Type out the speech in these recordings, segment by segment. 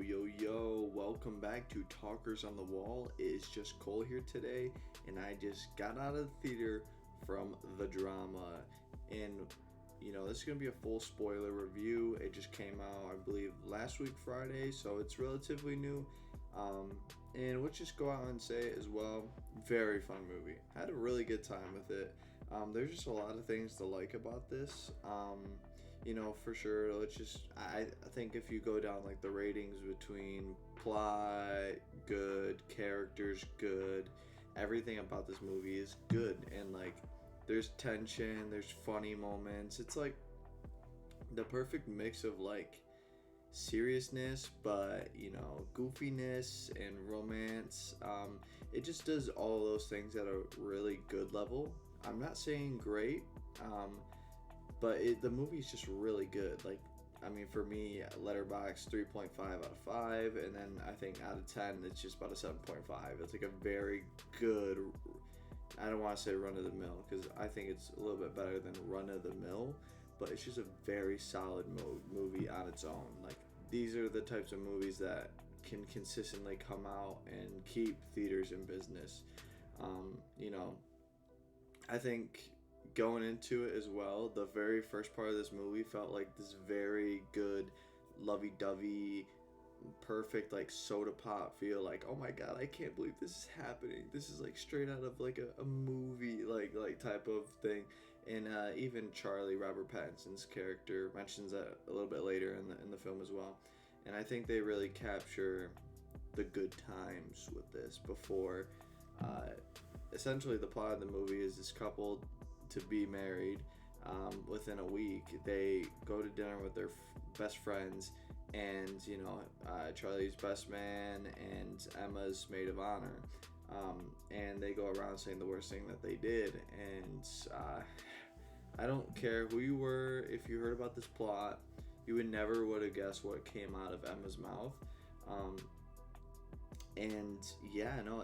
Yo, welcome back to Talkers on the Wall. It's just Cole here today, and I just got out of the theater from the drama. And, this is going to be a full spoiler review. It just came out, I believe, last week, Friday, so it's relatively new. And let's just go out and say as well, very fun movie. I had a really good time with it. There's just a lot of things to like about this. For sure, I think if you go down like the ratings between plot, good, characters, good, everything about this movie is good. And like, there's tension, there's funny moments. It's like the perfect mix of like seriousness, but goofiness and romance. It just does all those things at a really good level. I'm not saying great, but the movie's just really good. Like, for me, Letterboxd 3.5 out of 5, and then I think out of 10 it's just about a 7.5. It's like a very good, I don't want to say run of the mill, because I think it's a little bit better than run of the mill, but it's just a very solid movie on its own. Like, these are the types of movies that can consistently come out and keep theaters in business. I think going into it as well, the very first part of this movie felt like this very good, lovey-dovey, perfect like soda pop feel. Like, oh my god, I can't believe this is happening. This is like straight out of like a movie like type of thing. And even Charlie, Robert Pattinson's character, mentions that a little bit later in the film as well. And I think they really capture the good times with this. Before essentially the plot of the movie is this couple to be married. Within a week they go to dinner with their best friends, and Charlie's best man and Emma's maid of honor, and they go around saying the worst thing that they did. And I don't care who you were, if you heard about this plot, you would have guessed what came out of Emma's mouth.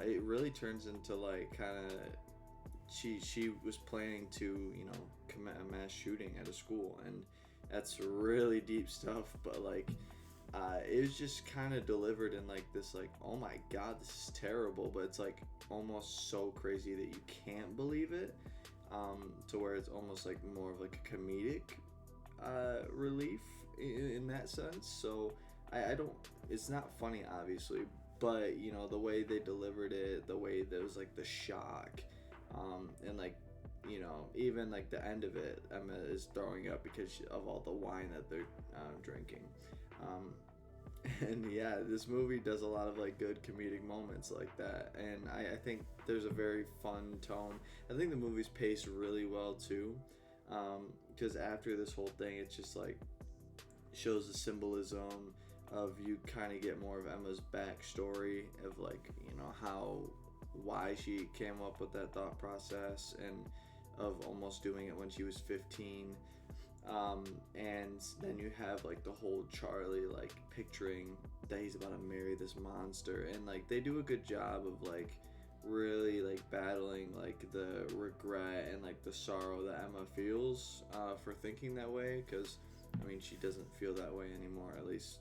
It really turns into like kind of she was planning to commit a mass shooting at a school, and that's really deep stuff. But like it was just kind of delivered in like this, like, oh my god, this is terrible, but it's like almost so crazy that you can't believe it, to where it's almost like more of like a comedic relief in that sense. So I don't, it's not funny obviously, but the way they delivered it, the way there was like the shock, and like even like the end of it, Emma is throwing up because of all the wine that they're drinking. And yeah, this movie does a lot of like good comedic moments like that, and I think there's a very fun tone. I think the movie's paced really well too, because after this whole thing, it's just like shows the symbolism of, you kind of get more of Emma's backstory of like why she came up with that thought process, and of almost doing it when she was 15. And then you have like the whole Charlie like picturing that he's about to marry this monster, and like they do a good job of like really like battling like the regret and like the sorrow that Emma feels for thinking that way, because she doesn't feel that way anymore. At least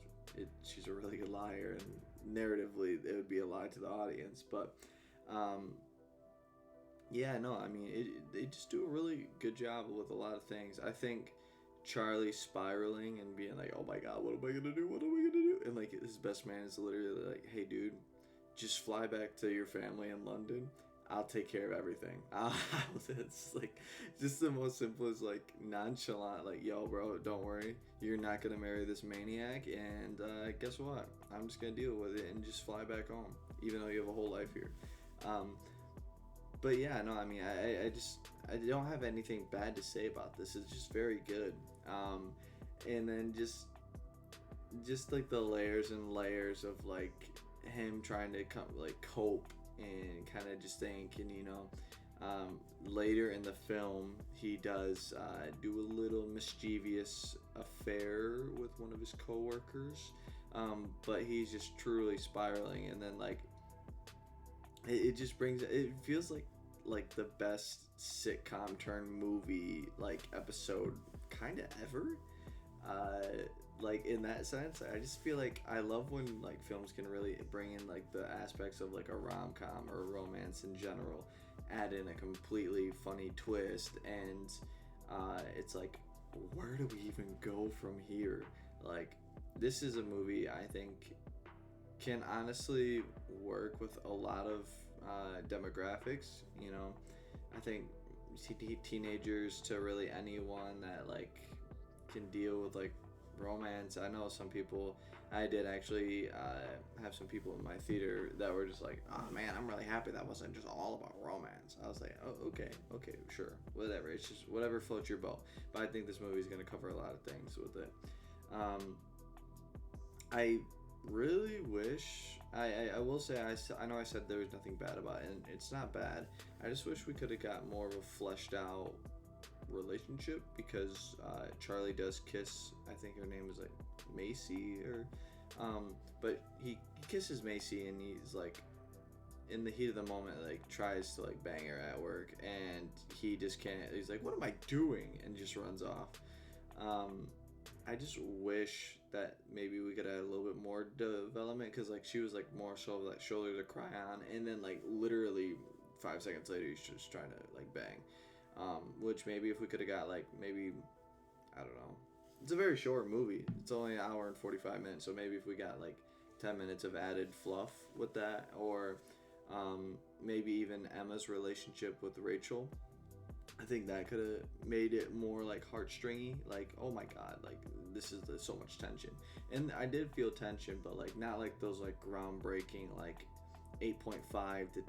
she's a really good liar, and narratively it would be a lie to the audience. But they just do a really good job with a lot of things. I think Charlie spiraling and being like, oh my god, what am I gonna do, and like his best man is literally like, hey dude, just fly back to your family in London, I'll take care of everything. It's like just the most simplest, like nonchalant, like, yo bro, don't worry, you're not gonna marry this maniac, and guess what, I'm just gonna deal with it and just fly back home, even though you have a whole life here. But yeah, no, I don't have anything bad to say about this. It's just very good. And then just like the layers and layers of like him trying to cope and kind of just thinking, later in the film, he does do a little mischievous affair with one of his coworkers, but he's just truly spiraling, and then like it just brings, it feels like the best sitcom turn movie like episode kind of ever. like in that sense, I just feel like I love when like films can really bring in like the aspects of like a rom-com or a romance in general, add in a completely funny twist, and it's like, where do we even go from here? Like, this is a movie I think can honestly work with a lot of demographics. You know, I think teenagers to really anyone that like can deal with like romance. I know some people. I did actually have some people in my theater that were just like, "Oh man, I'm really happy that wasn't just all about romance." I was like, "Oh, okay, okay, sure, whatever. It's just whatever floats your boat." But I think this movie is going to cover a lot of things with it. I really wish. I will say I know I said there was nothing bad about it, and it's not bad. I just wish we could have got more of a fleshed out relationship because Charlie does kiss. I think her name is like Macy or, but he kisses Macy and he's like in the heat of the moment like tries to like bang her at work and he just can't. He's like, "What am I doing?" and just runs off. I just wish that maybe we could add a little bit more development because like she was like more so like shoulder to cry on, and then like literally 5 seconds later he's just trying to like bang. Which maybe if we could have got like maybe I don't know. It's a very short movie. It's only an hour and 45 minutes, so maybe if we got like 10 minutes of added fluff with that, or maybe even Emma's relationship with Rachel. I think that could have made it more like heartstringy. Like, oh my god, like this is so much tension, and I did feel tension, but like not like those like groundbreaking like 8.5 to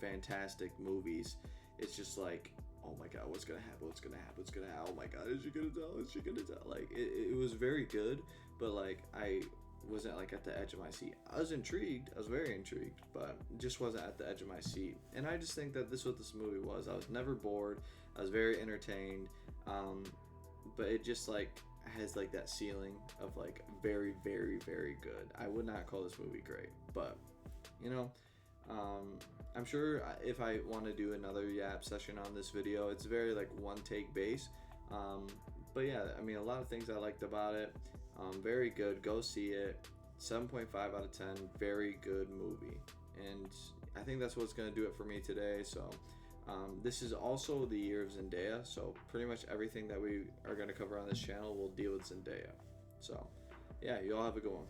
fantastic movies. It's just like, oh my god, what's gonna happen? What's gonna happen? What's gonna happen? Oh my god, is she gonna tell? Is she gonna tell? Like it was very good, but like I wasn't like at the edge of my seat. I was intrigued. I was very intrigued, but just wasn't at the edge of my seat. And I just think that this is what this movie was. I was never bored. I was very entertained. But it just like has like that ceiling of like very, very, very good. I would not call this movie great, but you know, I'm sure if I want to do another yap session on this video, it's very like one take base. But yeah, I mean, a lot of things I liked about it. Very good. Go see it. 7.5 out of 10. Very good movie. And I think that's what's going to do it for me today. So this is also the year of Zendaya. So pretty much everything that we are going to cover on this channel will deal with Zendaya. So yeah, you all have a good one.